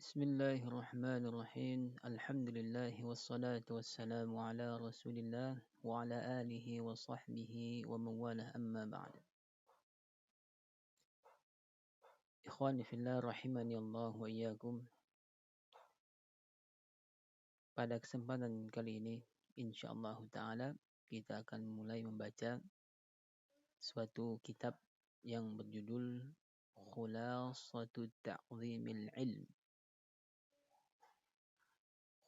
Bismillahirrahmanirrahim. Alhamdulillah wassalatu wassalamu ala Rasulillah wa ala alihi wa sahbihi wa mawalah amma ba'd. Ikhwani fillah rahimani Allah wa iyyakum. Pada kesempatan kali ini insyaallah taala kita akan mulai membaca suatu kitab yang berjudul Khulasatut Ta'zimil Ilm.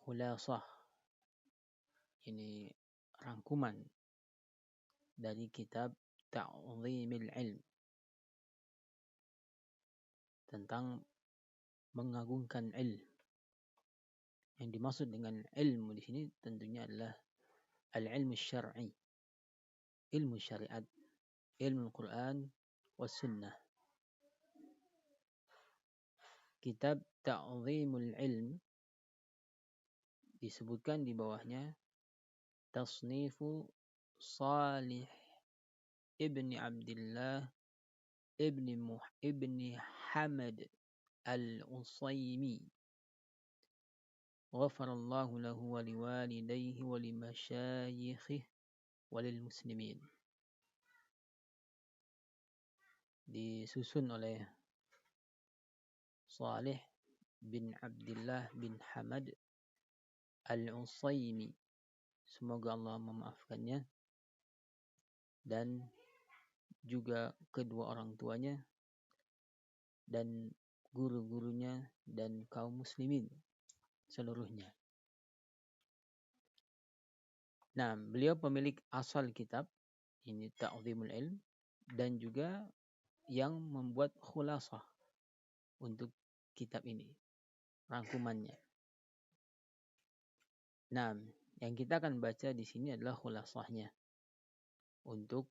Khulasah ini rangkuman dari kitab Ta'zimil Ilm tentang mengagungkan ilmu. Yang dimaksud dengan ilmu di sini tentunya adalah al-ilmu syar'i, ilmu syariat, ilmu Al-Quran was sunnah. Kitab Ta'zimul Ilm disebutkan di bawahnya tasnifu Salih ibni Abdullah ibni Hamad al-Usaimi ghafarallahu lahu wa liwalidayhi wa limasyayikhihi wa lilmuslimin. Disusun oleh Salih bin Abdullah bin Hamad al-Usaimi, semoga Allah memaafkannya, dan juga kedua orang tuanya dan guru-gurunya dan kaum muslimin seluruhnya. Nah, beliau pemilik asal kitab ini Ta'zimul Ilm dan juga yang membuat khulasah untuk kitab ini, rangkumannya. Nah, yang kita akan baca di sini adalah khulasahnya untuk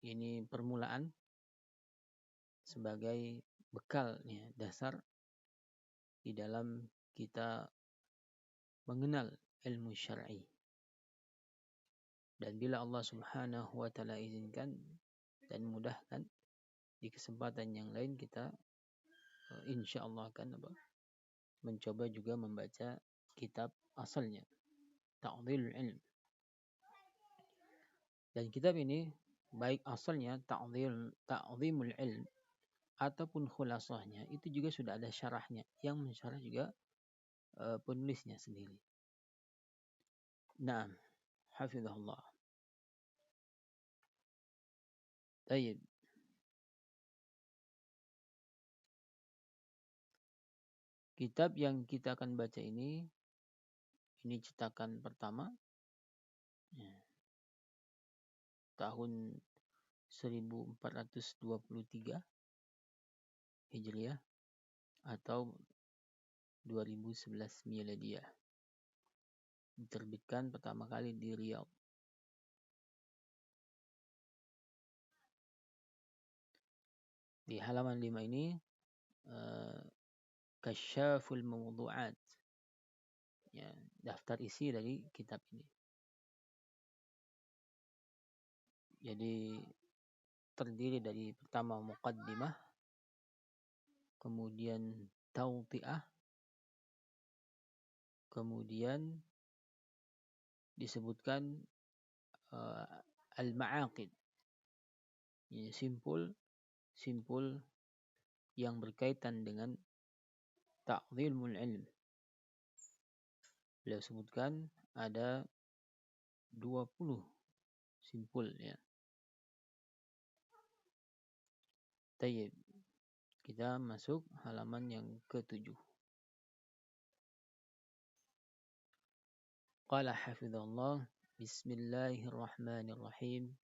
ini permulaan sebagai bekal ya, dasar di dalam kita mengenal ilmu syar'i. Dan bila Allah Subhanahu wa taala izinkan dan mudahkan di kesempatan yang lain, kita insyaallah akan mencoba juga membaca kitab asalnya Ta'zimul Ilm. Dan kitab ini baik asalnya Ta'zimul Ilm ataupun khulasahnya itu juga sudah ada syarahnya, yang mensyarah juga penulisnya sendiri. Naam, hafizahullah. Baik. Kitab yang kita akan baca ini cetakan pertama ya, tahun 1423 Hijriah atau 2011 Miladiyah. Diterbitkan pertama kali di Riyadh. Di halaman 5 ini Kasyaful Mawdu'at, ya, daftar isi dari kitab ini. Jadi terdiri dari pertama muqaddimah, kemudian tawti'ah, kemudian disebutkan al-ma'aqid, ya, simpul yang berkaitan dengan Ta'zimul Ilm. Beliau sebutkan ada 20 simpul ya. Tayyib. Kita masuk halaman yang ke-7. Qala hafizahullah, bismillahirrahmanirrahim.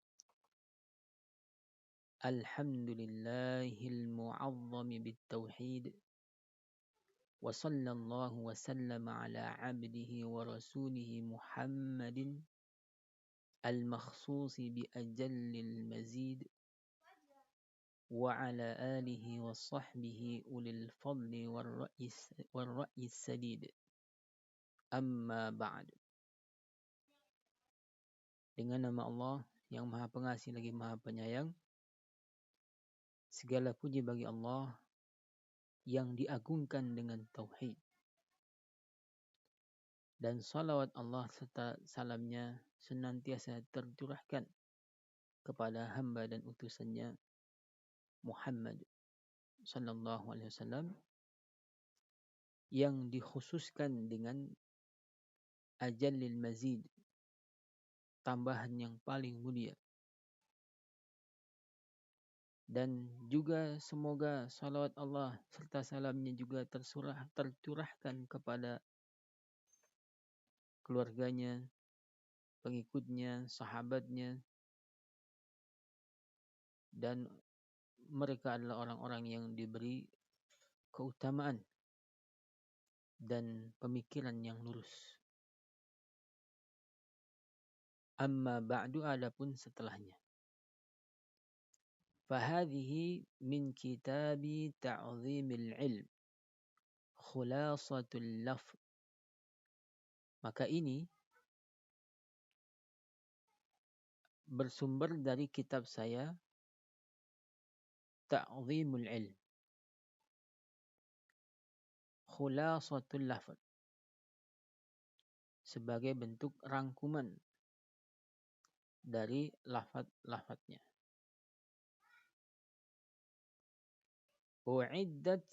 Alhamdulillahil mu'azzami bit-tauhid. Wa sallallahu wa sallama ala abdihi wa rasulihi Muhammadin al-makhsusi bi ajallil mazid wa ala alihi wa sahbihi ulil fadli wal ra'is sadid. Amma ba'd. Dengan nama Allah yang Maha Pengasih lagi Maha Penyayang, segala puji bagi Allah yang diagungkan dengan tauhid. Dan salawat Allah serta salamnya senantiasa tercurahkan kepada hamba dan utusannya Muhammad sallallahu alaihi wasallam yang dikhususkan dengan ajallil mazid, tambahan yang paling mulia. Dan juga semoga salawat Allah serta salamnya juga tercurahkan kepada keluarganya, pengikutnya, sahabatnya, dan mereka adalah orang-orang yang diberi keutamaan dan pemikiran yang lurus. Amma ba'du, adapun setelahnya. Fahadhihi min kitabi ta'zimil ilm, khulasatul lafz. Maka ini bersumber dari kitab saya Ta'zimul Ilm, khulasatul lafz, sebagai bentuk rangkuman dari lafaz-lafaznya. U'iddat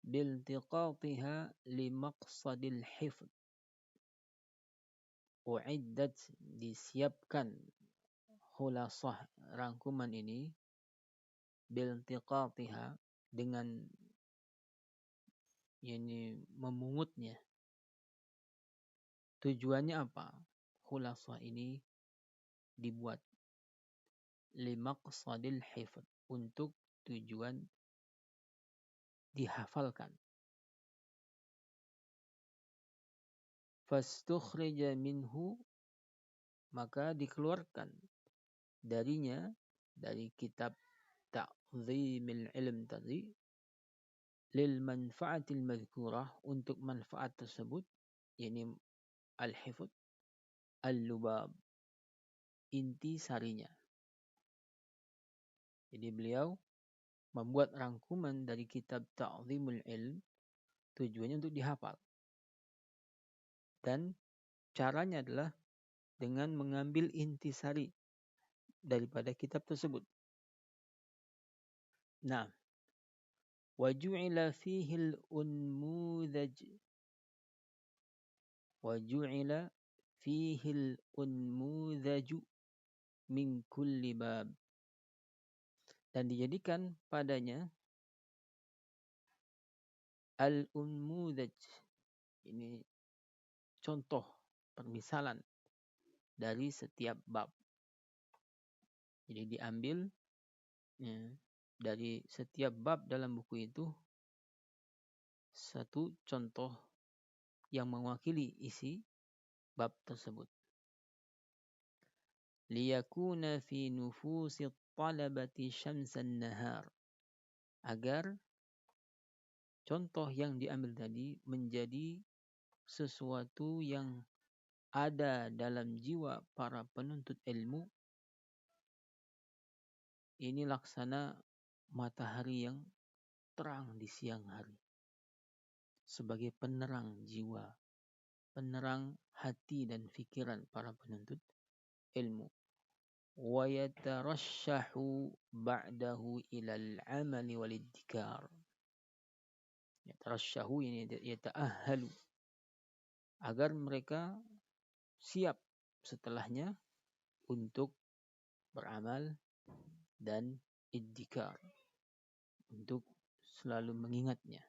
biltiqatiha limaqsadil hifz. U'iddat, disiapkan, khulasah, rangkuman ini, biltiqatiha, dengan memungutnya. Tujuannya apa? Khulasah ini dibuat limaqsadil hifz, untuk tujuan dihafalkan. Fastukhrija minhu, maka dikeluarkan darinya, dari kitab Ta'zimil Ilm tadi, lil manfaatil madhkurah, untuk manfaat tersebut, yakni al-hifz, al-lubab, inti sarinya. Jadi beliau membuat rangkuman dari kitab Ta'zimul Ilm, tujuannya untuk dihafal. Dan caranya adalah dengan mengambil intisari daripada kitab tersebut. Nah, waju'ila fihi al-unmudhaj, waju'ila fihi al-unmudhaju min kulli bab, dan dijadikan padanya al-unmudhaj, ini contoh, permisalan dari setiap bab. Jadi diambil dari setiap bab dalam buku itu satu contoh yang mewakili isi bab tersebut. Liyakuna fi nufusi talabati syamsan nahar, agar contoh yang diambil tadi menjadi sesuatu yang ada dalam jiwa para penuntut ilmu, ini laksana matahari yang terang di siang hari, sebagai penerang jiwa, penerang hati dan fikiran para penuntut ilmu. Wa yatarashahu ba'dahu ilal amali wal iddikar. Yatarashahu, ini yata'ahhalu, agar mereka siap setelahnya untuk beramal dan iddikar, untuk selalu mengingatnya.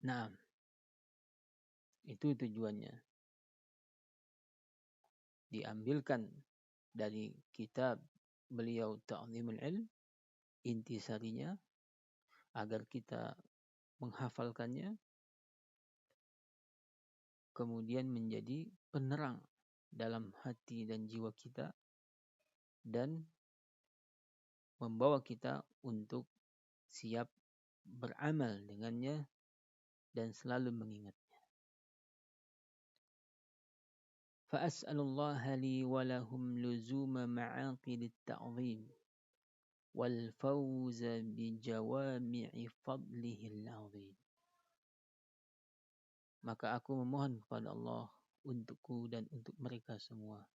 Nah, itu tujuannya. Diambilkan dari kitab beliau Ta'zimul Ilm, intisarinya, agar kita menghafalkannya, kemudian menjadi penerang dalam hati dan jiwa kita, dan membawa kita untuk siap beramal dengannya dan selalu mengingatnya. Fa as'alullaha li wa lahum luzuma ma'aqid at-ta'zim wal fawza bi jawami'i fadlihil azim. Maka aku memohon kepada Allah untukku dan untuk mereka semua.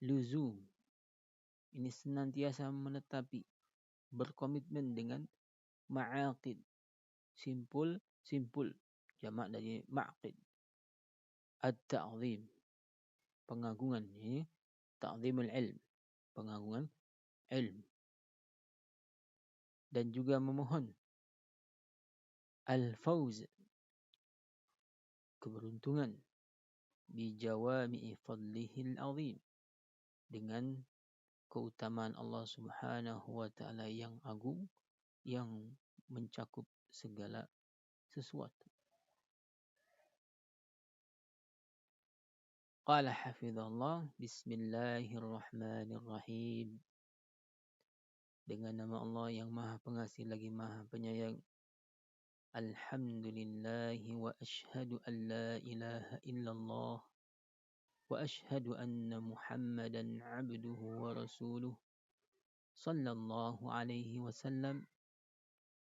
Luzum, ini senantiasa menetapi, berkomitmen dengan ma'aqid, simpul, jamak dari ma'qid. At-ta'zim, pengagungan, ini ta'zimul ilm, pengagungan ilm. Dan juga memohon al-fawz, keberuntungan, bijawami'i fadlihil azim, dengan keutamaan Allah Subhanahu wa ta'ala yang agung, yang mencakup segala sesuatu. Qala hafizahullah, bismillahirrahmanirrahim. Dengan nama Allah yang maha pengasih lagi maha penyayang. Alhamdulillahi wa ashhadu an la ilaha illallah wa ashhadu anna Muhammadan abduhu wa rasuluh sallallahu alaihi wasallam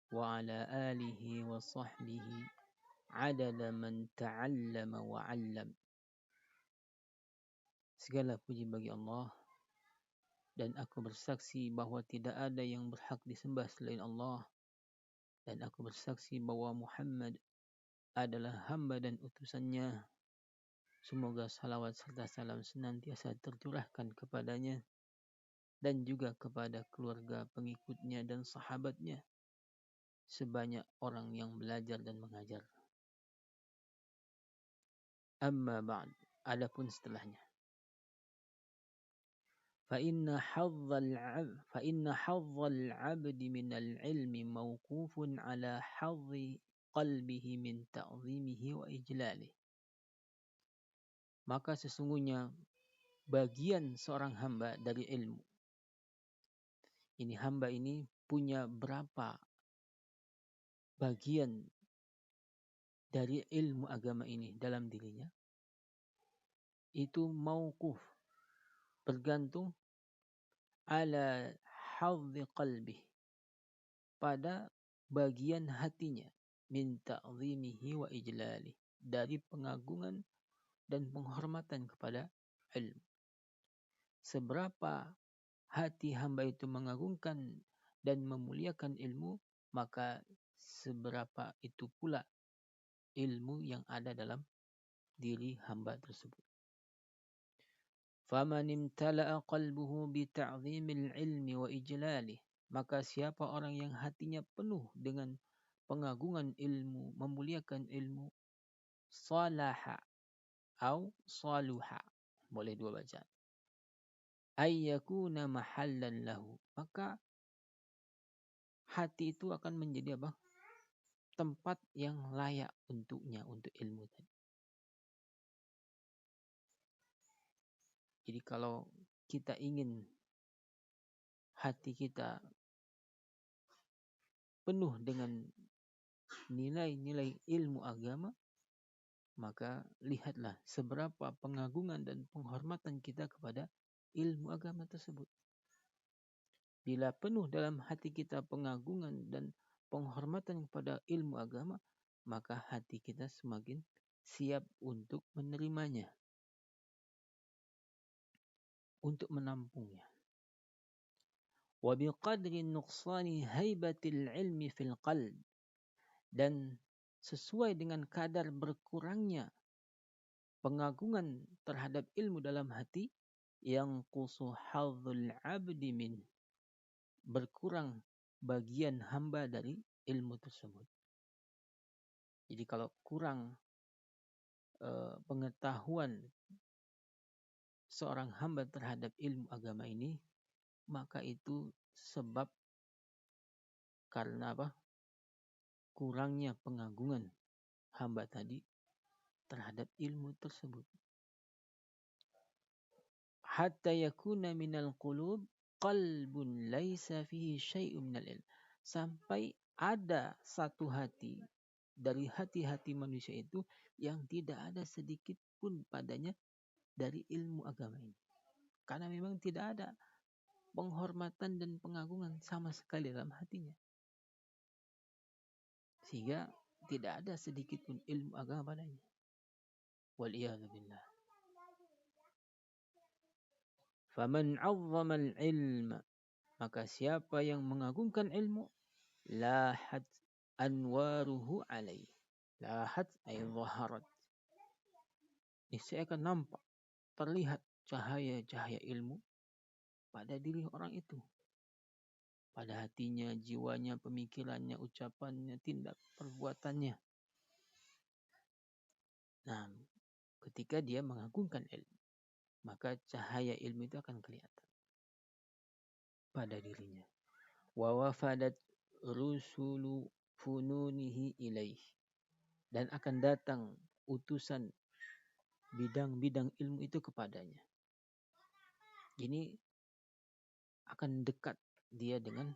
wa ala alihi wa sahbihi adada man ta'allama wa 'allam. Segala puji bagi Allah, dan aku bersaksi bahwa tidak ada yang berhak disembah selain Allah, dan aku bersaksi bahwa Muhammad adalah hamba dan utusannya. Semoga salawat serta salam senantiasa tercurahkan kepadanya dan juga kepada keluarga pengikutnya dan sahabatnya, sebanyak orang yang belajar dan mengajar. Amma ba'd, adapun setelahnya. فإن حظ العبد من العلم موقوف على حظ قلبه من تعظيمه وإجلاله. Maka sesungguhnya bagian seorang hamba dari ilmu. Ini hamba ini punya berapa bagian dari ilmu agama ini dalam dirinya. Itu mauquf, bergantung ala hadhi qalbih, pada bagian hatinya, min ta'zimihi wa ijlalih, dari pengagungan dan penghormatan kepada ilmu. Seberapa hati hamba itu mengagungkan dan memuliakan ilmu, maka seberapa itu pula ilmu yang ada dalam diri hamba tersebut. Faman imtala'a qalbuhu bi ta'zimil ilmi wa ijlalih, maka siapa orang yang hatinya penuh dengan pengagungan ilmu, memuliakan ilmu, salaha atau saluha, boleh dua baca, ayyakuna mahallan lahu, maka hati itu akan menjadi apa? Tempat yang layak untuknya, untuk ilmu tadi. Jadi kalau kita ingin hati kita penuh dengan nilai-nilai ilmu agama, maka lihatlah seberapa pengagungan dan penghormatan kita kepada ilmu agama tersebut. Bila penuh dalam hati kita pengagungan dan penghormatan kepada ilmu agama, maka hati kita semakin siap untuk menerimanya, untuk menampungnya. Wa biqadri nuqsani haibatil ilmi fil qalb, dan sesuai dengan kadar berkurangnya pengagungan terhadap ilmu dalam hati, yang qusu hadzul abdi min, berkurang bagian hamba dari ilmu tersebut. Jadi kalau kurang pengetahuan seorang hamba terhadap ilmu agama ini, maka itu sebab karena apa? Kurangnya pengagungan hamba tadi terhadap ilmu tersebut. Hatta yakuna minal qulub qalbun laisa fihi syai'un minal ilm, sampai ada satu hati dari hati-hati manusia itu yang tidak ada sedikit pun padanya dari ilmu agama ini. Karena memang tidak ada penghormatan dan pengagungan sama sekali dalam hatinya. Sehingga tidak ada sedikit pun ilmu agama padanya. Wal'iyadzu billah. Faman 'azzama al-'ilma, maka siapa yang mengagungkan ilmu, lahat anwaruhu alaih. Lahat ay zaharat. Niscaya akan nampak, terlihat cahaya-cahaya ilmu pada diri orang itu. Pada hatinya, jiwanya, pemikirannya, ucapannya, tindak perbuatannya. Nah, ketika dia mengagungkan ilmu, maka cahaya ilmu itu akan kelihatan pada dirinya. Wa wafadat rusulu fununihi ilaih, dan akan datang utusan bidang-bidang ilmu itu kepadanya. Ini akan dekat dia dengan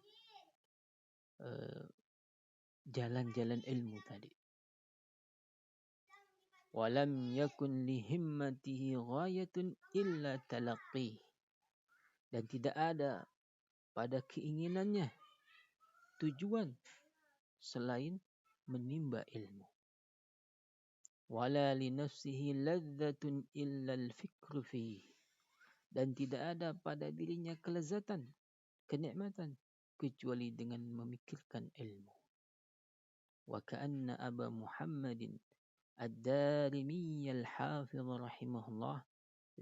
jalan-jalan ilmu tadi. Walam yakun lihimmatihi ghayatun illa talaqqih, dan tidak ada pada keinginannya tujuan selain menimba ilmu. Wala li nafsihi ladzatun illa al-fikru fihi, dan tidak ada pada dirinya kelezatan, kenikmatan kecuali dengan memikirkan ilmu. Wa ka'anna Aba Muhammadin Ad-Darimi al-Hafidh rahimahullah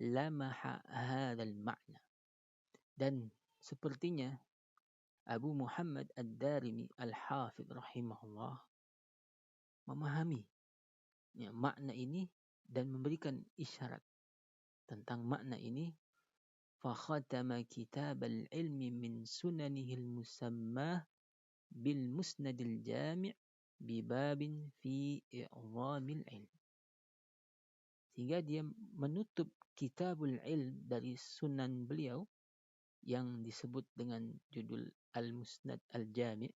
lamaha hadzal ma'na, dan sepertinya Abu Muhammad Ad-Darimi al-Hafidh rahimahullah memahami makna ini dan memberikan isyarat tentang makna ini. Fa khatama kitab al-ilmi min sunanihi al-musammah bil musnadil jami' bi babin fi i'dhamil ilm. Sehingga dia menutup kitabul ilm dari sunan beliau yang disebut dengan judul al-musnad al-jami',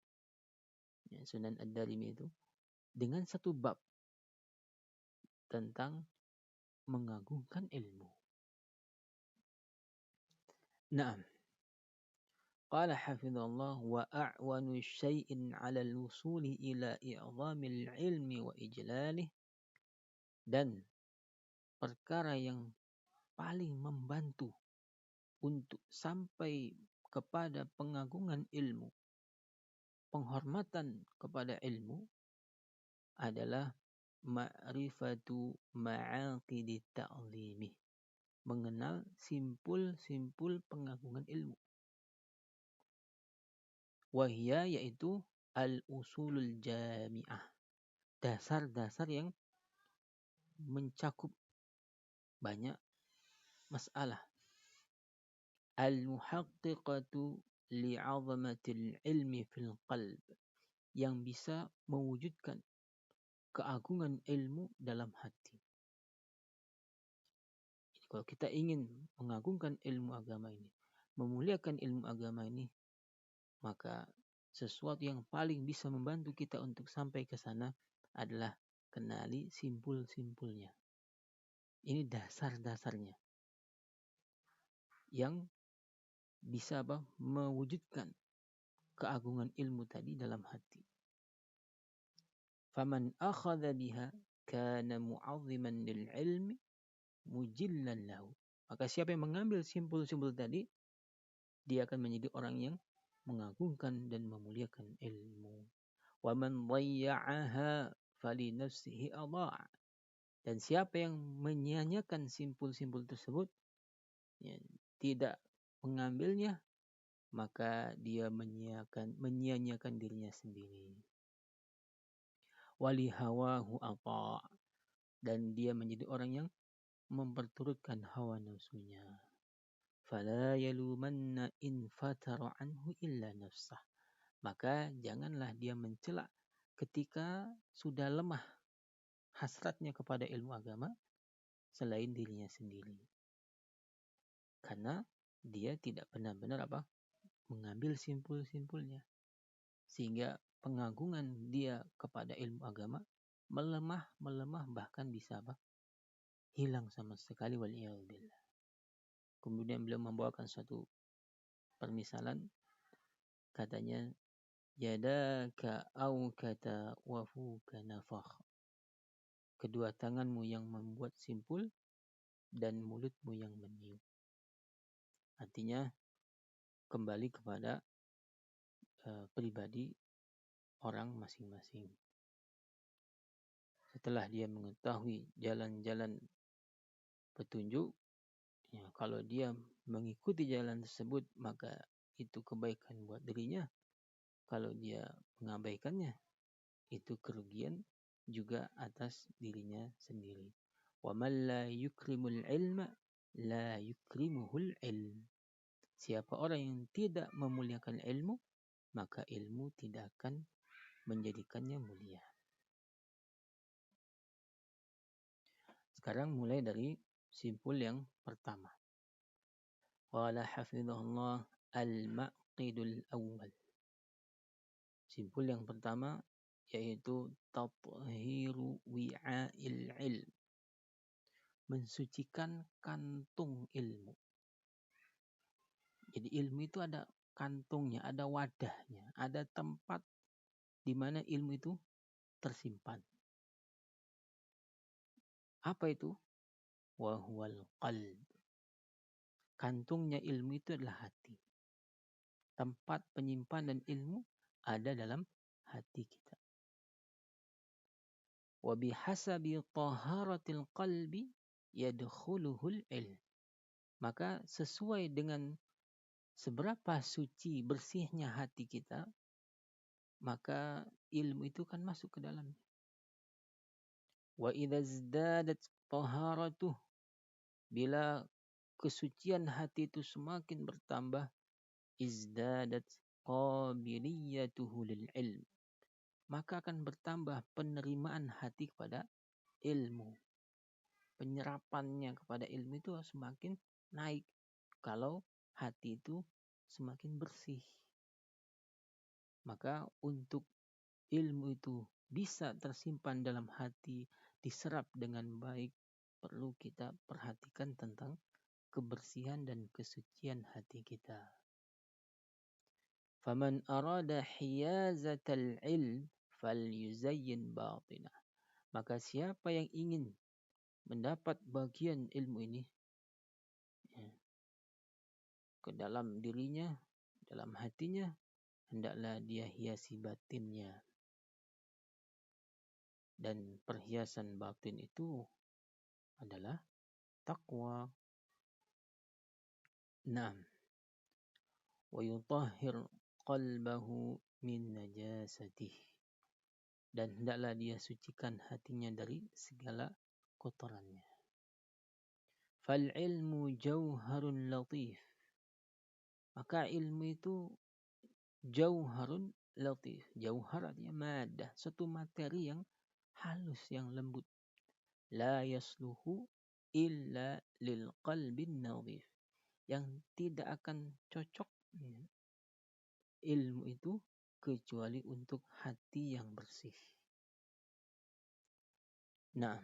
sunan ad-darimi itu, dengan satu bab tentang mengagungkan ilmu. Naam. Qala hafizallah wa a'wanu syai'in 'ala al-wusuli ila i'dhamil ilmi wa ijlalih, dan perkara yang paling membantu untuk sampai kepada pengagungan ilmu, penghormatan kepada ilmu adalah ma'rifatu ma'aqidi ta'zimih, mengenal simpul-simpul pengagungan ilmu. Wahia, yaitu al-usulul jami'ah, dasar-dasar yang mencakup banyak masalah. Al-muhaqqiqatu li'azamatil ilmi fil qalb, yang bisa mewujudkan keagungan ilmu dalam hati. Jadi, kalau kita ingin mengagungkan ilmu agama ini, memuliakan ilmu agama ini, maka sesuatu yang paling bisa membantu kita untuk sampai ke sana adalah kenali simpul-simpulnya. Ini dasar-dasarnya yang bisa mewujudkan keagungan ilmu tadi dalam hati. Faman akhadha biha kana mu'azziman lil ilmi mujillan lahu. Maka siapa yang mengambil simpul-simpul tadi, dia akan menjadi orang yang mengagungkan dan memuliakan ilmu. Wa man dhayya'aha fali nafsihi adha'a. Dan siapa yang menyia-nyiakan simpul-simpul tersebut, tidak mengambilnya, maka dia menyia-nyiakan dirinya sendiri. Wali hawahu ata', dan dia menjadi orang yang memperturutkan hawa nafsunya. Fala yalumanna in fatara anhu illa nafsah. Maka janganlah dia mencela ketika sudah lemah hasratnya kepada ilmu agama selain dirinya sendiri. Karena dia tidak benar-benar mengambil simpul-simpulnya. Sehingga pengagungan dia kepada ilmu agama melemah, bahkan bisa hilang sama sekali, waliyadzubillah. Kemudian beliau membawakan suatu permisalan, katanya yadaka aukata wa fuka nafakh. Kedua tanganmu yang membuat simpul dan mulutmu yang meniup. Artinya kembali kepada pribadi orang masing-masing. Setelah dia mengetahui jalan-jalan petunjuk, ya, kalau dia mengikuti jalan tersebut maka itu kebaikan buat dirinya. Kalau dia mengabaikannya, itu kerugian juga atas dirinya sendiri. Wa man la yukrimul ilma la yukrimuhul ilm. Siapa orang yang tidak memuliakan ilmu, maka ilmu tidak akan menjadikannya mulia. Sekarang mulai dari simpul yang pertama. Qala hafizahullah al-maqidul awal. Simpul yang pertama yaitu tathiru wi'a'il ilm. Mensucikan kantung ilmu. Jadi ilmu itu ada kantungnya, ada wadahnya, ada tempat di mana ilmu itu tersimpan. Apa itu? Wa huwal qalb. Kantungnya ilmu itu adalah hati. Tempat penyimpanan ilmu ada dalam hati kita. Wa bihasabi taharatil qalbi yadkhuluhul ilm. Maka sesuai dengan seberapa suci bersihnya hati kita, maka ilmu itu kan masuk ke dalamnya. Wa idza izdadat taharatuh, bila kesucian hati itu semakin bertambah, izdadat qabiliyatuhu lil ilm, maka akan bertambah penerimaan hati kepada ilmu. Penyerapannya kepada ilmu itu semakin naik kalau hati itu semakin bersih. Maka untuk ilmu itu bisa tersimpan dalam hati, diserap dengan baik, perlu kita perhatikan tentang kebersihan dan kesucian hati kita. Faman arada hiyazatal ilm falyuzayyin batinah. Maka siapa yang ingin mendapat bagian ilmu ini, ya, ke dalam dirinya, dalam hatinya, hendaklah dia hiasi batinnya. Dan perhiasan batin itu adalah taqwa. Naam. Wa yutahhir qalbahu min najasatih. Dan hendaklah dia sucikan hatinya dari segala kotorannya. Fal ilmu jauharun latif. Maka ilmu itu jauharun latif. Jauhar artinya madah, suatu materi yang halus, yang lembut. La yasluhu illa lil qalbin nadhif. Yang tidak akan cocok ilmu itu kecuali untuk hati yang bersih. Nah,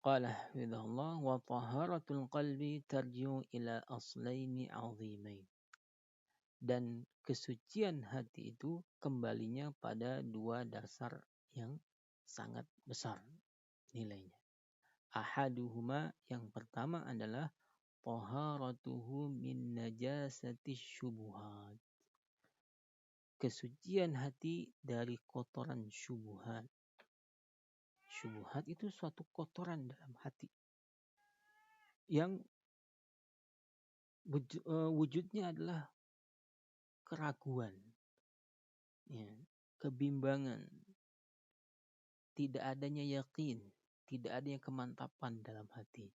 qala hafizahullah wa taharatul qalbi tarji'u ila aslaini 'azimain. Dan kesucian hati itu kembalinya pada dua dasar yang sangat besar nilainya. Ahaduhuma, yang pertama adalah taharatuhu min najasati syubuhat. Kesucian hati dari kotoran syubuhat. Syubuhat itu suatu kotoran dalam hati yang wujudnya adalah keraguan, ya, kebimbangan, tidak adanya yakin, tidak adanya kemantapan dalam hati.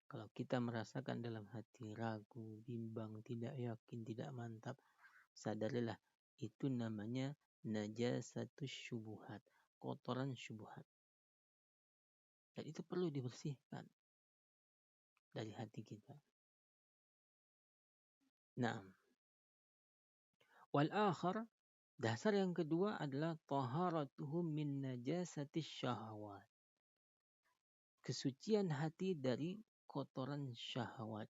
Kalau kita merasakan dalam hati ragu, bimbang, tidak yakin, tidak mantap, sadarilah itu namanya najasatus syubuhat, kotoran syubuhat. Dan itu perlu dibersihkan dari hati kita. Nah, wal akhar, dasar yang kedua adalah taharatuhum min najasatis syahawat. Kesucian hati dari kotoran syahwat.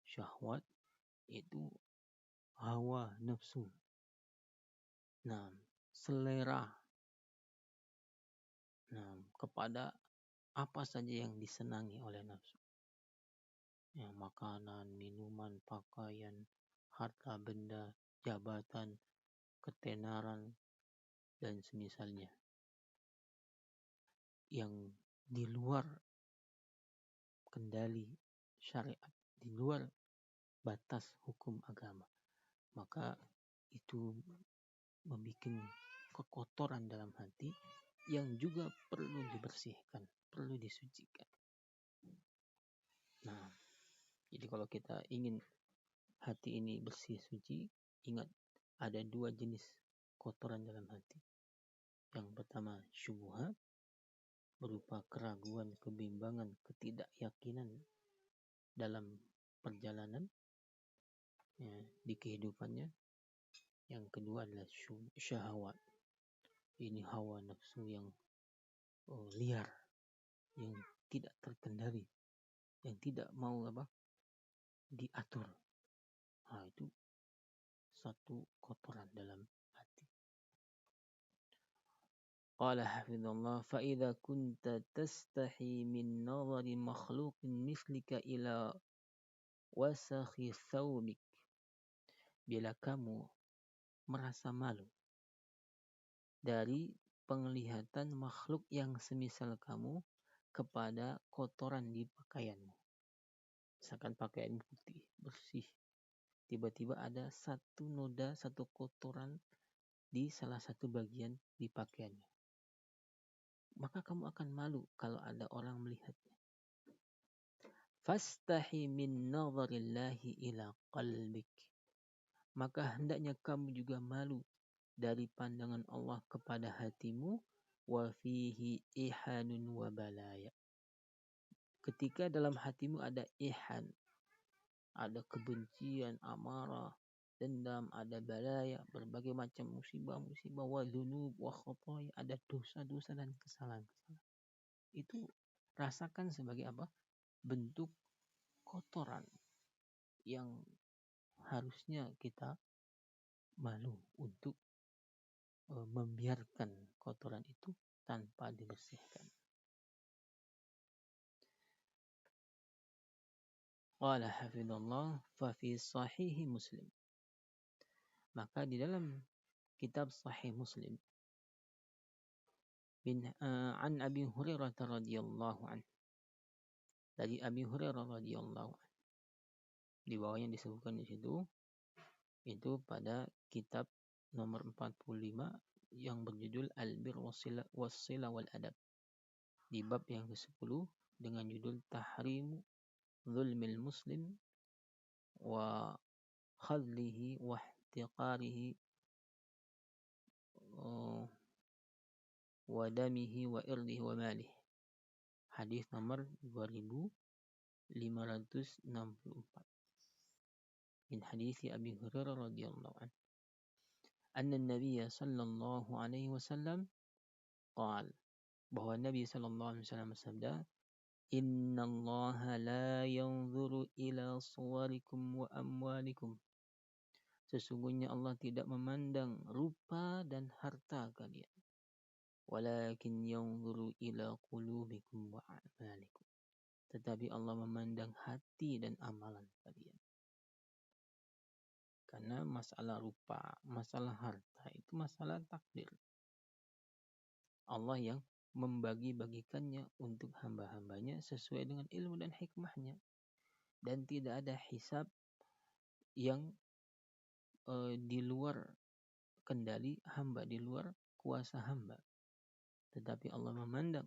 Syahwat itu hawa nafsu. Nah, selera. Nah, kepada apa saja yang disenangi oleh nafsu. Ya, makanan, minuman, pakaian, harta benda, jabatan, ketenaran, dan semisalnya. Yang di luar kendali syariat, di luar batas hukum agama. Maka itu membuat kekotoran dalam hati yang juga perlu dibersihkan, perlu disucikan. Nah, jadi kalau kita ingin hati ini bersih suci, ingat ada 2 jenis kotoran dalam hati. Yang pertama syubhat, berupa keraguan, kebimbangan, ketidakyakinan dalam perjalanan ya, di kehidupannya. Yang kedua adalah syahwat. Ini hawa nafsu yang liar, yang tidak terkendali, yang tidak mau diatur. Nah, itu satu kotoran dalam hati. Qala hafizallah fa idza kunta tastahi min nazari makhluqin mithlika ila wasakhi thawbik. Bila kamu merasa malu dari penglihatan makhluk yang semisal kamu kepada kotoran di pakaianmu. Misalkan pakaian putih, bersih. Tiba-tiba ada satu noda, satu kotoran di salah satu bagian di pakaiannya. Maka kamu akan malu kalau ada orang melihatnya. Fastahi min nazarillahi ila qalbik. Maka hendaknya kamu juga malu dari pandangan Allah kepada hatimu. Wa fihi ihanun wa balaya. Ketika dalam hatimu ada ihan, ada kebencian, amarah, dendam, ada balaya, berbagai macam musibah-musibah, wa dzunub wa khataya, ada dosa-dosa dan kesalahan-kesalahan. Itu rasakan sebagai apa? Bentuk kotoran yang harusnya kita malu untuk membiarkan kotoran itu tanpa dibersihkan. Qala hafizallah fa fi sahih Muslim. Maka di dalam kitab Sahih Muslim an Abi Hurairah radhiyallahu anhu. Dari Abi Hurairah radhiyallahu anhu. Di bawahnya disebutkan di situ itu pada kitab nomor 45 yang berjudul Al-Bir was-Sila wal Adab. Di bab yang ke-10 dengan judul Tahrimu Zulmil Muslim wa khadlihi wa ihtiqarihi wa damihi wa irdihi wa malih. Hadis nomor 2564. Min hadis Abi Hurairah radhiyallahu anhu. Anna an-nabiy sallallahu alaihi wasallam qala, bahwa Nabi sallallahu alaihi wasallam bersabda, Inna Allah la yanzuru ila suwarikum wa amwalikum. Sesungguhnya Allah tidak memandang rupa dan harta kalian. Walakin yanzuru ila qulubikum wa a'malikum. Tetapi Allah memandang hati dan amalan kalian. Karena masalah rupa, masalah harta itu masalah takdir. Allah yang membagi-bagikannya untuk hamba-hambanya sesuai dengan ilmu dan hikmahnya. Dan tidak ada hisab yang di luar kendali hamba, di luar kuasa hamba. Tetapi Allah memandang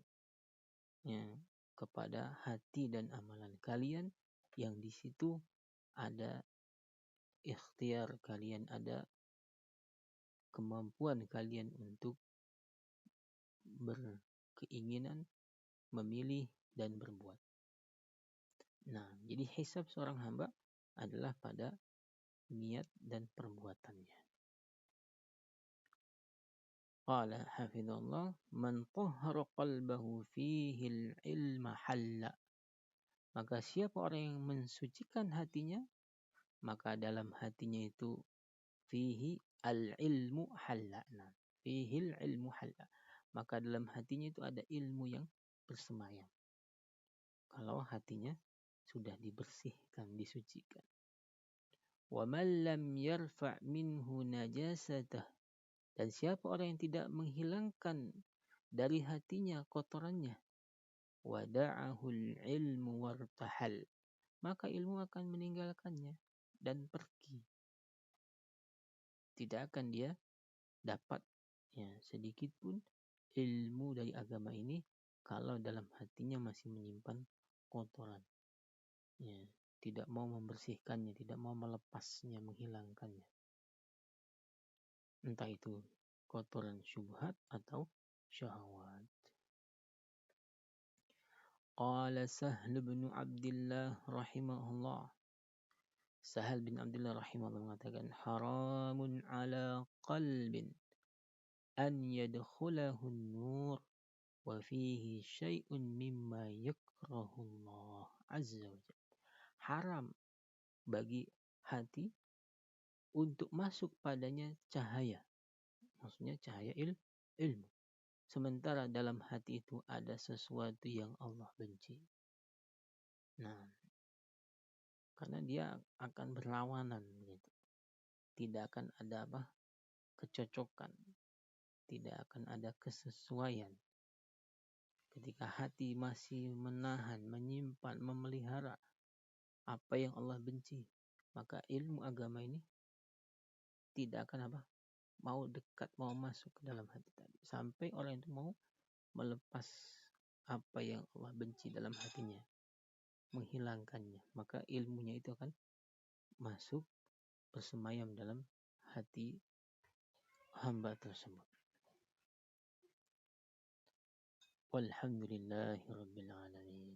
kepada hati dan amalan kalian, yang di situ ada ikhtiar kalian, ada kemampuan kalian untuk berkeinginan, memilih dan berbuat. Nah, jadi hisab seorang hamba adalah pada niat dan perbuatannya. Qala hafizallah man tahhara qalbahu fihi al-ilma halla. Maka siapa orang yang mensucikan hatinya, maka dalam hatinya itu fihi al-ilmu halla. Nah, fihi al-ilmu halla. Maka dalam hatinya itu ada ilmu yang bersemayam. Kalau hatinya sudah dibersihkan, disucikan. Wa man lam yarfa' minhu najasatah. Dan siapa orang yang tidak menghilangkan dari hatinya kotorannya, wada'ahul ilmu wartahal, maka ilmu akan meninggalkannya dan pergi. Tidak akan dia dapat sedikit pun ilmu dari agama ini kalau dalam hatinya masih menyimpan kotoran. Tidak mau membersihkannya, tidak mau melepasnya, menghilangkannya. Entah itu kotoran syubhat atau syahwat. Qala Sahl bin Abdullah rahimahullah. Sahal bin Abdullah rahimahullah mengatakan, haramun ala qalbin an yadkhulahu an-nur wa fihi syai'un mimma yakrahu Allah azza wa jalla. Haram bagi hati untuk masuk padanya cahaya. Maksudnya cahaya ilmu. Sementara dalam hati itu ada sesuatu yang Allah benci. Nah, karena dia akan berlawanan gitu. Tidak akan ada kecocokan. Tidak akan ada kesesuaian. Ketika hati masih menahan, menyimpan, memelihara apa yang Allah benci, maka ilmu agama ini tidak akan mau dekat, mau masuk ke dalam hati tadi. Sampai orang itu mau melepas apa yang Allah benci dalam hatinya, menghilangkannya, maka ilmunya itu akan masuk, bersemayam dalam hati hamba tersebut. Walhamdulillahi rabbil alamin.